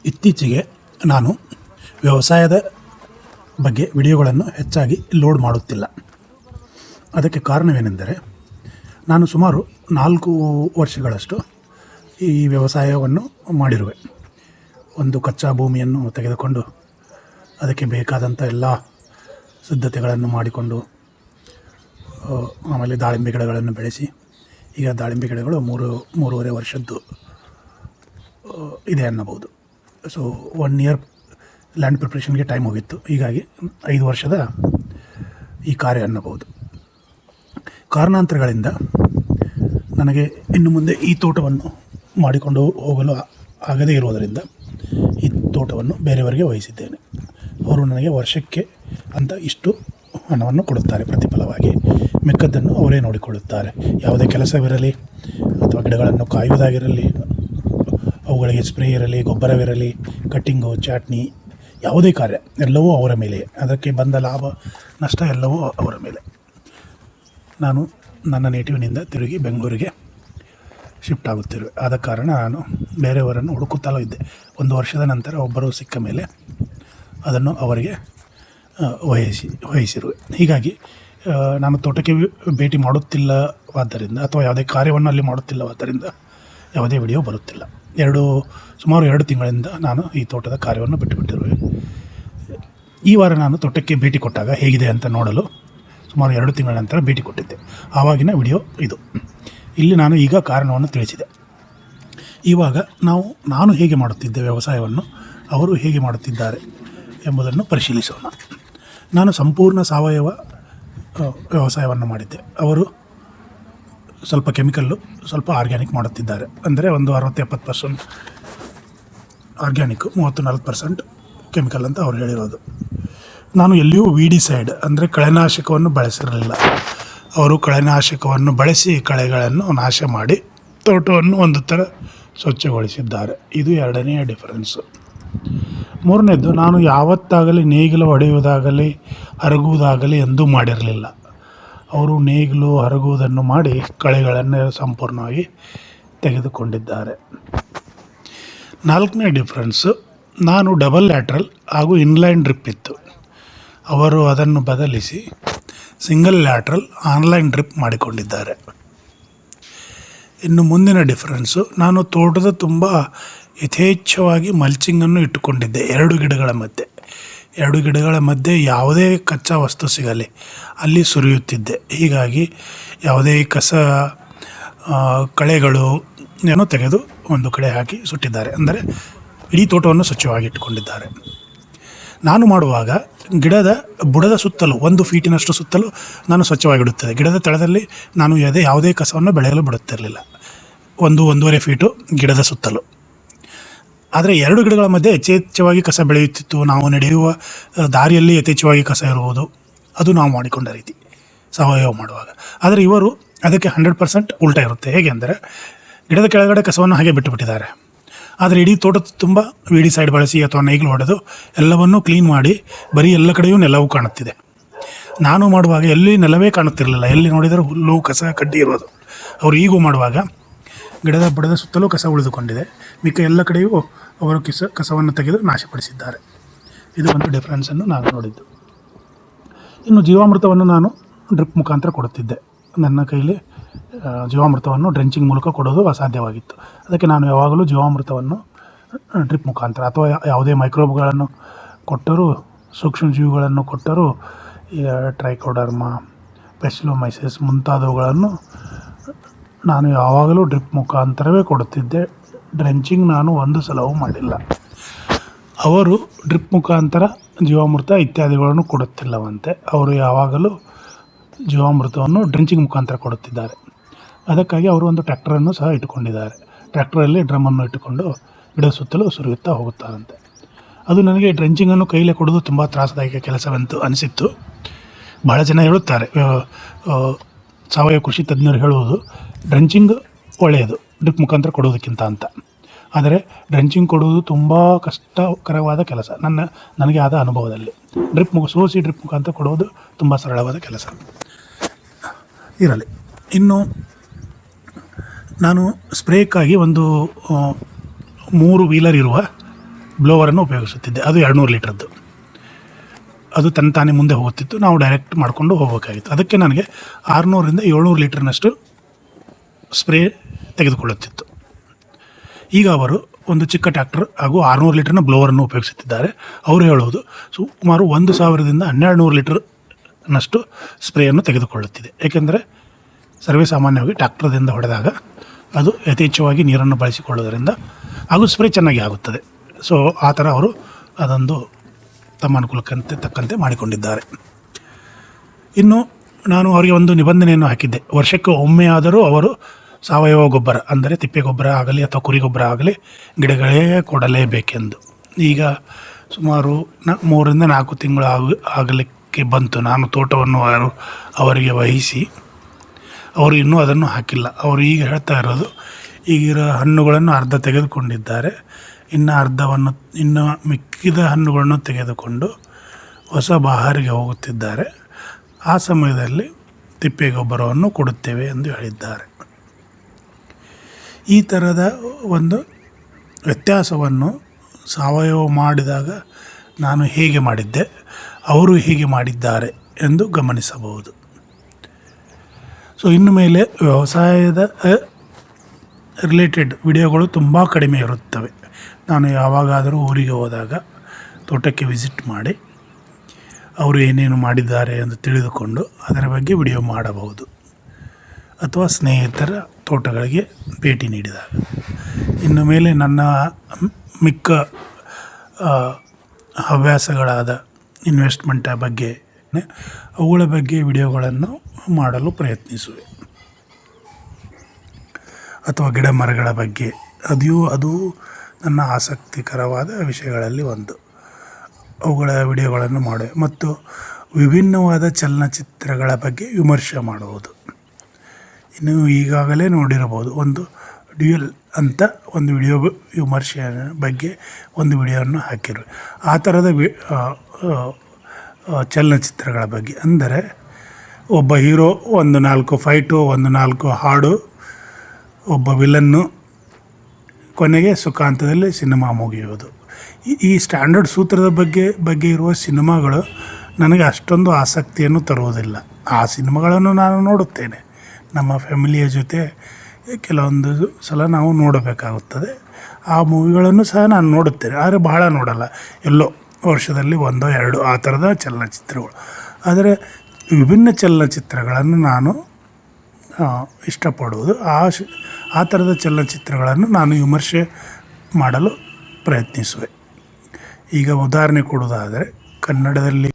ಇತ್ತೀಚೆಗೆ ನಾನು ವ್ಯವಸಾಯದ ಬಗ್ಗೆ ವಿಡಿಯೋಗಳನ್ನು ಹೆಚ್ಚಾಗಿ ಲೋಡ್ ಮಾಡುತ್ತಿಲ್ಲ. ಅದಕ್ಕೆ ಕಾರಣವೇನೆಂದರೆ, ನಾನು ಸುಮಾರು 4 ವರ್ಷಗಳಷ್ಟು ಈ ವ್ಯವಸಾಯವನ್ನು ಮಾಡಿರುವೆ. ಒಂದು ಕಚ್ಚಾ ಭೂಮಿಯನ್ನು ತೆಗೆದುಕೊಂಡು ಅದಕ್ಕೆ ಬೇಕಾದಂಥ ಎಲ್ಲ ಸಿದ್ಧತೆಗಳನ್ನು ಮಾಡಿಕೊಂಡು ಆಮೇಲೆ ದಾಳಿಂಬೆ ಗಿಡಗಳನ್ನು ಬೆಳೆಸಿ, ಈಗ ದಾಳಿಂಬೆ ಗಿಡಗಳು 3.5 ವರ್ಷದ್ದು ಇದೆ ಅನ್ನಬಹುದು. ಸೊ 1 ಇಯರ್ ಲ್ಯಾಂಡ್ ಪ್ರಿಪ್ರೇಷನ್ಗೆ ಟೈಮ್ ಹೋಗಿತ್ತು. ಹೀಗಾಗಿ 5 ವರ್ಷದ ಈ ಕಾರ್ಯ ಅನ್ನಬಹುದು. ಕಾರಣಾಂತರಗಳಿಂದ ನನಗೆ ಇನ್ನು ಮುಂದೆ ಈ ತೋಟವನ್ನು ಮಾಡಿಕೊಂಡು ಹೋಗಲು ಆಗದೇ ಇರುವುದರಿಂದ ಈ ತೋಟವನ್ನು ಬೇರೆಯವರಿಗೆ ವಹಿಸಿದ್ದೇನೆ. ಅವರು ನನಗೆ ವರ್ಷಕ್ಕೆ ಅಂತ ಇಷ್ಟು ಹಣವನ್ನು ಕೊಡುತ್ತಾರೆ ಪ್ರತಿಫಲವಾಗಿ. ಮಿಕ್ಕದ್ದನ್ನು ಅವರೇ ನೋಡಿಕೊಳ್ಳುತ್ತಾರೆ. ಯಾವುದೇ ಕೆಲಸವಿರಲಿ ಅಥವಾ ಗಿಡಗಳನ್ನು ಕಾಯುವುದಾಗಿರಲಿ, ಅವುಗಳಿಗೆ ಸ್ಪ್ರೇ ಇರಲಿ, ಗೊಬ್ಬರವಿರಲಿ, ಕಟ್ಟಿಂಗು, ಚಾಟ್ನಿ, ಯಾವುದೇ ಕಾರ್ಯ ಎಲ್ಲವೂ ಅವರ ಮೇಲೆ. ಅದಕ್ಕೆ ಬಂದ ಲಾಭ ನಷ್ಟ ಎಲ್ಲವೂ ಅವರ ಮೇಲೆ. ನಾನು ನನ್ನ ನೇಟಿವ್ನಿಂದ ತಿರುಗಿ ಬೆಂಗಳೂರಿಗೆ ಶಿಫ್ಟ್ ಆಗುತ್ತಿರುವೆ. ಆದ ಕಾರಣ ನಾನು ಬೇರೆಯವರನ್ನು ಹುಡುಕುತ್ತಲೂ ಇದ್ದೆ. 1 ವರ್ಷದ ನಂತರ ಒಬ್ಬರು ಸಿಕ್ಕ ಮೇಲೆ ಅದನ್ನು ಅವರಿಗೆ ವಹಿಸಿರುವೆ. ಹೀಗಾಗಿ ನಾನು ತೋಟಕ್ಕೆ ಭೇಟಿ ಮಾಡುತ್ತಿಲ್ಲವಾದ್ದರಿಂದ ಅಥವಾ ಯಾವುದೇ ಕಾರ್ಯವನ್ನು ಅಲ್ಲಿ ಮಾಡುತ್ತಿಲ್ಲವಾದ್ದರಿಂದ ಯಾವುದೇ ವಿಡಿಯೋ ಬರುತ್ತಿಲ್ಲ. ಸುಮಾರು 2 ತಿಂಗಳಿಂದ ನಾನು ಈ ತೋಟದ ಕಾರ್ಯವನ್ನು ಬಿಟ್ಟುಬಿಟ್ಟಿರುವೆ. ಈ ವಾರ ನಾನು ತೋಟಕ್ಕೆ ಭೇಟಿ ಕೊಟ್ಟಾಗ ಹೇಗಿದೆ ಅಂತ ನೋಡಲು ಸುಮಾರು 2 ತಿಂಗಳ ನಂತರ ಭೇಟಿ ಕೊಟ್ಟಿದ್ದೆ. ಆವಾಗಿನ ವಿಡಿಯೋ ಇದು. ಇಲ್ಲಿ ನಾನು ಈಗ ಕಾರಣವನ್ನು ತಿಳಿಸಿದೆ. ಇವಾಗ ನಾನು ಹೇಗೆ ಮಾಡುತ್ತಿದ್ದೆ ವ್ಯವಸಾಯವನ್ನು, ಅವರು ಹೇಗೆ ಮಾಡುತ್ತಿದ್ದಾರೆ ಎಂಬುದನ್ನು ಪರಿಶೀಲಿಸೋಣ. ನಾನು ಸಂಪೂರ್ಣ ಸಾವಯವ ವ್ಯವಸಾಯವನ್ನು ಮಾಡಿದ್ದೆ. ಅವರು ಸ್ವಲ್ಪ ಕೆಮಿಕಲ್ಲು, ಸ್ವಲ್ಪ ಆರ್ಗ್ಯಾನಿಕ್ ಮಾಡುತ್ತಿದ್ದಾರೆ. ಅಂದರೆ ಒಂದು 60-70% ಆರ್ಗ್ಯಾನಿಕ್ಕು, 30-40% ಕೆಮಿಕಲ್ ಅಂತ ಅವ್ರು ಹೇಳಿರೋದು. ನಾನು ಎಲ್ಲಿಯೂ ವೀಡಿಸೈಡ್ ಅಂದರೆ ಕಳೆನಾಶಕವನ್ನು ಬಳಸಿರಲಿಲ್ಲ. ಅವರು ಕಳೆನಾಶಕವನ್ನು ಬಳಸಿ ಕಳೆಗಳನ್ನು ನಾಶ ಮಾಡಿ ತೋಟವನ್ನು ಒಂದು ಥರ ಸ್ವಚ್ಛಗೊಳಿಸಿದ್ದಾರೆ. ಇದು 2ನೇ ಡಿಫರೆನ್ಸು. 3ನೇದು, ನಾನು ಯಾವತ್ತಾಗಲಿ ನೇಗಿಲು ಹೊಡೆಯುವುದಾಗಲಿ ಹರಗುವುದಾಗಲಿ ಎಂದೂ ಮಾಡಿರಲಿಲ್ಲ. ಅವರು ನೇಗಿಲು ಹರಗುವುದನ್ನು ಮಾಡಿ ಕಳೆಗಳನ್ನು ಸಂಪೂರ್ಣವಾಗಿ ತೆಗೆದುಕೊಂಡಿದ್ದಾರೆ. 4ನೇ ಡಿಫ್ರೆನ್ಸು, ನಾನು ಡಬಲ್ ಲ್ಯಾಟ್ರಲ್ ಹಾಗೂ ಇನ್ಲೈನ್ ಡ್ರಿಪ್ ಇತ್ತು. ಅವರು ಅದನ್ನು ಬದಲಿಸಿ ಸಿಂಗಲ್ ಲ್ಯಾಟ್ರಲ್ ಆನ್ಲೈನ್ ಡ್ರಿಪ್ ಮಾಡಿಕೊಂಡಿದ್ದಾರೆ. ಇನ್ನು ಮುಂದಿನ ಡಿಫರೆನ್ಸು, ನಾನು ತೋಟದ ತುಂಬ ಯಥೇಚ್ಛವಾಗಿ ಮಲ್ಚಿಂಗನ್ನು ಇಟ್ಟುಕೊಂಡಿದ್ದೆ. 2 ಗಿಡಗಳ ಮಧ್ಯೆ ಯಾವುದೇ ಕಚ್ಚಾ ವಸ್ತು ಸಿಗಲಿ ಅಲ್ಲಿ ಸುರಿಯುತ್ತಿದ್ದೆ. ಹೀಗಾಗಿ ಯಾವುದೇ ಕಸ, ಕಳೆಗಳು ಏನೋ ತೆಗೆದು ಒಂದು ಕಡೆ ಹಾಕಿ ಸುಟ್ಟಿದ್ದಾರೆ. ಅಂದರೆ ಇಡೀ ತೋಟವನ್ನು ಸ್ವಚ್ಛವಾಗಿ ಇಟ್ಟುಕೊಂಡಿದ್ದಾರೆ. ನಾನು ಮಾಡುವಾಗ ಗಿಡದ ಬುಡದ ಸುತ್ತಲೂ 1 ಫೀಟಿನಷ್ಟು ಸುತ್ತಲೂ ನಾನು ಸ್ವಚ್ಛವಾಗಿಡುತ್ತದೆ. ಗಿಡದ ತಳದಲ್ಲಿ ನಾನು ಯಾವುದೇ ಕಸವನ್ನು ಬೆಳೆಯಲು ಬಿಡುತ್ತಿರಲಿಲ್ಲ. 1-1.5 ಫೀಟು ಗಿಡದ ಸುತ್ತಲೂ. ಆದರೆ 2 ಗಿಡಗಳ ಮಧ್ಯೆ ಯಥೇಚ್ಛವಾಗಿ ಕಸ ಬೆಳೆಯುತ್ತಿತ್ತು. ನಾವು ನಡೆಯುವ ದಾರಿಯಲ್ಲಿ ಯಥೇಚ್ಛವಾಗಿ ಕಸ ಇರುವುದು, ಅದು ನಾವು ಮಾಡಿಕೊಂಡ ರೀತಿ ಸಾವಯವ ಮಾಡುವಾಗ. ಆದರೆ ಇವರು ಅದಕ್ಕೆ 100% ಉಲ್ಟಾ ಇರುತ್ತೆ. ಹೇಗೆ ಅಂದರೆ, ಗಿಡದ ಕೆಳಗಡೆ ಕಸವನ್ನು ಹಾಗೆ ಬಿಟ್ಟುಬಿಟ್ಟಿದ್ದಾರೆ. ಆದರೆ ಇಡೀ ತೋಟದ ತುಂಬ ವೀಡಿಸೈಡ್ ಬಳಸಿ ಅಥವಾ ನೇಗಿಲು ಹೊಡೆದು ಎಲ್ಲವನ್ನೂ ಕ್ಲೀನ್ ಮಾಡಿ ಬರೀ ಎಲ್ಲ ಕಡೆಯೂ ನೆಲವು ಕಾಣುತ್ತಿದೆ. ನಾನು ಮಾಡುವಾಗ ಎಲ್ಲಿ ನೆಲವೇ ಕಾಣುತ್ತಿರಲಿಲ್ಲ. ಎಲ್ಲಿ ನೋಡಿದರೂ ಹುಲ್ಲು, ಕಸ, ಕಡ್ಡಿ ಇರೋದು. ಅವರು ಈಗೂ ಮಾಡುವಾಗ ಗಿಡದ ಬುಡದ ಸುತ್ತಲೂ ಕಸ ಉಳಿದುಕೊಂಡಿದೆ. ಮಿಕ್ಕ ಎಲ್ಲ ಕಡೆಯೂ ಅವರು ಕಸವನ್ನು ತೆಗೆದು ನಾಶಪಡಿಸಿದ್ದಾರೆ. ಇದು ಒಂದು ಡಿಫ್ರೆನ್ಸನ್ನು ನಾನು ನೋಡಿದ್ದು. ಇನ್ನು ಜೀವಾಮೃತವನ್ನು ನಾನು ಡ್ರಿಪ್ ಮುಖಾಂತರ ಕೊಡುತ್ತಿದ್ದೆ. ನನ್ನ ಕೈಲಿ ಜೀವಾಮೃತವನ್ನು ಡ್ರೆಂಚಿಂಗ್ ಮೂಲಕ ಕೊಡೋದು ಅಸಾಧ್ಯವಾಗಿತ್ತು. ಅದಕ್ಕೆ ನಾನು ಯಾವಾಗಲೂ ಜೀವಾಮೃತವನ್ನು ಡ್ರಿಪ್ ಮುಖಾಂತರ ಅಥವಾ ಯಾವುದೇ ಮೈಕ್ರೋಬ್ಗಳನ್ನು ಕೊಟ್ಟರೂ, ಸೂಕ್ಷ್ಮಜೀವಿಗಳನ್ನು ಕೊಟ್ಟರೂ, ಟ್ರೈಕೋಡರ್ಮಾ, ಪೆಸ್ಲೋಮೈಸಿಸ್ ಮುಂತಾದವುಗಳನ್ನು ನಾನು ಯಾವಾಗಲೂ ಡ್ರಿಪ್ ಮುಖಾಂತರವೇ ಕೊಡುತ್ತಿದ್ದೆ. ಡ್ರೆಂಚಿಂಗ್ ನಾನು ಒಂದು ಸಲವೂ ಮಾಡಿಲ್ಲ. ಅವರು ಡ್ರಿಪ್ ಮುಖಾಂತರ ಜೀವಾಮೃತ ಇತ್ಯಾದಿಗಳನ್ನು ಕೊಡುತ್ತಿಲ್ಲವಂತೆ. ಅವರು ಯಾವಾಗಲೂ ಜೀವಾಮೃತವನ್ನು ಡ್ರೆಂಚಿಂಗ್ ಮುಖಾಂತರ ಕೊಡುತ್ತಿದ್ದಾರೆ. ಅದಕ್ಕಾಗಿ ಅವರು ಒಂದು ಟ್ರ್ಯಾಕ್ಟರನ್ನು ಸಹ ಇಟ್ಟುಕೊಂಡಿದ್ದಾರೆ. ಟ್ರ್ಯಾಕ್ಟರಲ್ಲಿ ಡ್ರಮ್ಮನ್ನು ಇಟ್ಟುಕೊಂಡು ಗಿಡ ಸುತ್ತಲೂ ಸುರಿಯುತ್ತಾ ಹೋಗುತ್ತಾರಂತೆ. ಅದು ನನಗೆ ಡ್ರೆಂಚಿಂಗನ್ನು ಕೈಲೇ ಕೊಡೋದು ತುಂಬ ತ್ರಾಸದಾಯಕ ಕೆಲಸವೆಂದು ಅನಿಸಿತ್ತು. ಬಹಳ ಜನ ಹೇಳುತ್ತಾರೆ, ಸಾವಯವ ಕೃಷಿ ತಜ್ಞರು ಹೇಳುವುದು ಡ್ರೆಂಚಿಂಗ್ ಒಳ್ಳೆಯದು ಡ್ರಿಪ್ ಮುಖಾಂತರ ಕೊಡೋದಕ್ಕಿಂತ ಅಂತ. ಆದರೆ ಡ್ರೆಂಚಿಂಗ್ ಕೊಡುವುದು ತುಂಬ ಕಷ್ಟಕರವಾದ ಕೆಲಸ. ನನಗೆ ಆದ ಅನುಭವದಲ್ಲಿ ಡ್ರಿಪ್ ಮುಖಾಂತರ ಕೊಡುವುದು ತುಂಬ ಸರಳವಾದ ಕೆಲಸ. ಇರಲಿ. ಇನ್ನು ನಾನು ಸ್ಪ್ರೇಕ್ಕಾಗಿ ಒಂದು 3 ವೀಲರ್ ಇರುವ ಬ್ಲೋವರನ್ನು ಉಪಯೋಗಿಸುತ್ತಿದ್ದೆ. ಅದು 200 ಲೀಟ್ರದ್ದು. ಅದು ತಾನೇ ಮುಂದೆ ಹೋಗುತ್ತಿತ್ತು, ನಾವು ಡೈರೆಕ್ಟ್ ಮಾಡಿಕೊಂಡು ಹೋಗಬೇಕಾಗಿತ್ತು. ಅದಕ್ಕೆ ನನಗೆ 600ರಿಂದ 700 ಲೀಟರ್ನಷ್ಟು ಸ್ಪ್ರೇ ತೆಗೆದುಕೊಳ್ಳುತ್ತಿತ್ತು. ಈಗ ಅವರು ಒಂದು ಚಿಕ್ಕ ಟ್ರ್ಯಾಕ್ಟರ್ ಹಾಗೂ 600 ಲೀಟರ್ನ ಬ್ಲೋವರನ್ನು ಉಪಯೋಗಿಸುತ್ತಿದ್ದಾರೆ. ಅವರು ಹೇಳುವುದು ಸುಮಾರು 1000ರಿಂದ 1200 ಲೀಟರ್ನಷ್ಟು ಸ್ಪ್ರೇಯನ್ನು ತೆಗೆದುಕೊಳ್ಳುತ್ತಿದೆ. ಏಕೆಂದರೆ ಸರ್ವೇ ಸಾಮಾನ್ಯವಾಗಿ ಟ್ರ್ಯಾಕ್ಟರ್ದಿಂದ ಹೊಡೆದಾಗ ಅದು ಯಥೇಚ್ಛವಾಗಿ ನೀರನ್ನು ಬಳಸಿಕೊಳ್ಳೋದರಿಂದ ಹಾಗೂ ಸ್ಪ್ರೇ ಚೆನ್ನಾಗಿ ಆಗುತ್ತದೆ. ಸೊ ಆ ಥರ ಅವರು ಅದೊಂದು ತಮ್ಮ ಅನುಕೂಲಕ್ಕಂತೆ ತಕ್ಕಂತೆ ಮಾಡಿಕೊಂಡಿದ್ದಾರೆ. ಇನ್ನು ನಾನು ಅವರಿಗೆ ಒಂದು ನಿಬಂಧನೆಯನ್ನು ಹಾಕಿದ್ದೆ. ವರ್ಷಕ್ಕೆ ಒಮ್ಮೆಯಾದರೂ ಅವರು ಸಾವಯವ ಗೊಬ್ಬರ ಅಂದರೆ ತಿಪ್ಪೆ ಗೊಬ್ಬರ ಆಗಲಿ ಅಥವಾ ಕುರಿ ಗೊಬ್ಬರ ಆಗಲಿ ಗಿಡಗಳೇ ಕೊಡಲೇಬೇಕೆಂದು. ಈಗ ಸುಮಾರು 3ರಿಂದ 4 ತಿಂಗಳು ಆಗಲಿಕ್ಕೆ ಬಂತು ನಾನು ತೋಟವನ್ನು ಅವರಿಗೆ ವಹಿಸಿ. ಅವರು ಇನ್ನೂ ಅದನ್ನು ಹಾಕಿಲ್ಲ. ಅವರು ಈಗ ಹೇಳ್ತಾ ಇರೋದು, ಈಗಿರೋ ಹಣ್ಣುಗಳನ್ನು ಅರ್ಧ ತೆಗೆದುಕೊಂಡಿದ್ದಾರೆ, ಇನ್ನು ಮಿಕ್ಕಿದ ಹಣ್ಣುಗಳನ್ನು ತೆಗೆದುಕೊಂಡು ಹೊಸ ಬಹಾರಿಗೆ ಹೋಗುತ್ತಿದ್ದಾರೆ. ಆ ಸಮಯದಲ್ಲಿ ತಿಪ್ಪೆ ಗೊಬ್ಬರವನ್ನು ಕೊಡುತ್ತೇವೆ ಎಂದು ಹೇಳಿದ್ದಾರೆ. ಈ ಥರದ ಒಂದು ವ್ಯತ್ಯಾಸವನ್ನು ಸಾವಯವ ಮಾಡಿದಾಗ ನಾನು ಹೇಗೆ ಮಾಡಿದ್ದೆ, ಅವರು ಹೇಗೆ ಮಾಡಿದ್ದಾರೆ ಎಂದು ಗಮನಿಸಬಹುದು. ಸೊ ಇನ್ನು ಮೇಲೆ ವ್ಯವಸಾಯದ ರಿಲೇಟೆಡ್ ವಿಡಿಯೋಗಳು ತುಂಬ ಕಡಿಮೆ ಇರುತ್ತವೆ. ನಾನು ಯಾವಾಗಾದರೂ ಊರಿಗೆ ಹೋದಾಗ ತೋಟಕ್ಕೆ ವಿಸಿಟ್ ಮಾಡಿ ಅವರು ಏನೇನು ಮಾಡಿದ್ದಾರೆ ಎಂದು ತಿಳಿದುಕೊಂಡು ಅದರ ಬಗ್ಗೆ ವಿಡಿಯೋ ಮಾಡಬಹುದು. ಅಥವಾ ಸ್ನೇಹಿತರ ತೋಟಗಳಿಗೆ ಭೇಟಿ ನೀಡಿದಾಗ. ಇನ್ನು ಮೇಲೆ ನನ್ನ ಮಿಕ್ಕ ಹವ್ಯಾಸಗಳಾದ ಇನ್ವೆಸ್ಟ್ಮೆಂಟ್ ಬಗ್ಗೆ ಅವುಗಳ ಬಗ್ಗೆ ವಿಡಿಯೋಗಳನ್ನು ಮಾಡಲು ಪ್ರಯತ್ನಿಸುವೆ. ಅಥವಾ ಗಿಡ ಮರಗಳ ಬಗ್ಗೆ ಅದು ನನ್ನ ಆಸಕ್ತಿಕರವಾದ ವಿಷಯಗಳಲ್ಲಿ ಒಂದು. ಅವುಗಳ ವಿಡಿಯೋಗಳನ್ನು ಮಾಡುವೆ. ಮತ್ತು ವಿಭಿನ್ನವಾದ ಚಲನಚಿತ್ರಗಳ ಬಗ್ಗೆ ವಿಮರ್ಶೆ ಮಾಡುವುದು. ಇನ್ನು ಈಗಾಗಲೇ ನೋಡಿರಬಹುದು, ಒಂದು ಡ್ಯೂಯಲ್ ಅಂತ ಒಂದು ವಿಡಿಯೋ ವಿಮರ್ಶೆಯ ಬಗ್ಗೆ ಒಂದು ವಿಡಿಯೋವನ್ನು ಹಾಕಿರುವೆ. ಆ ಥರದ ಚಲನಚಿತ್ರಗಳ ಬಗ್ಗೆ ಅಂದರೆ ಒಬ್ಬ ಹೀರೋ, 4 ಫೈಟು, 4 ಹಾಡು, ಒಬ್ಬ ವಿಲನ್ನು, ಕೊನೆಗೆ ಸುಖಾಂತದಲ್ಲಿ ಸಿನಿಮಾ ಮುಗಿಯುವುದು. ಈ ಸ್ಟ್ಯಾಂಡರ್ಡ್ ಸೂತ್ರದ ಬಗ್ಗೆ ಇರುವ ಸಿನಿಮಾಗಳು ನನಗೆ ಅಷ್ಟೊಂದು ಆಸಕ್ತಿಯನ್ನು ತರುವುದಿಲ್ಲ. ಆ ಸಿನಿಮಾಗಳನ್ನು ನಾನು ನೋಡುತ್ತೇನೆ, ನಮ್ಮ ಫ್ಯಾಮಿಲಿಯ ಜೊತೆ ಕೆಲವೊಂದು ಸಲ ನಾವು ನೋಡಬೇಕಾಗುತ್ತದೆ. ಆ ಮೂವಿಗಳನ್ನು ಸಹ ನಾನು ನೋಡುತ್ತೇನೆ, ಆದರೆ ಬಹಳ ನೋಡಲ್ಲ. ಎಲ್ಲೋ ವರ್ಷದಲ್ಲಿ 1-2 ಆ ಥರದ ಚಲನಚಿತ್ರಗಳು. ಆದರೆ ವಿಭಿನ್ನ ಚಲನಚಿತ್ರಗಳನ್ನು ನಾನು ಇಷ್ಟಪಡುವುದು. ಆ ಥರದ ಚಲನಚಿತ್ರಗಳನ್ನು ನಾನು ವಿಮರ್ಶೆ ಮಾಡಲು ಪ್ರಯತ್ನಿಸುವೆ. ಈಗ ಉದಾಹರಣೆ ಕೊಡುವುದಾದರೆ, ಕನ್ನಡದಲ್ಲಿ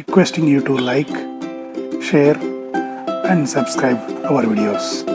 requesting you to like, share and subscribe our videos.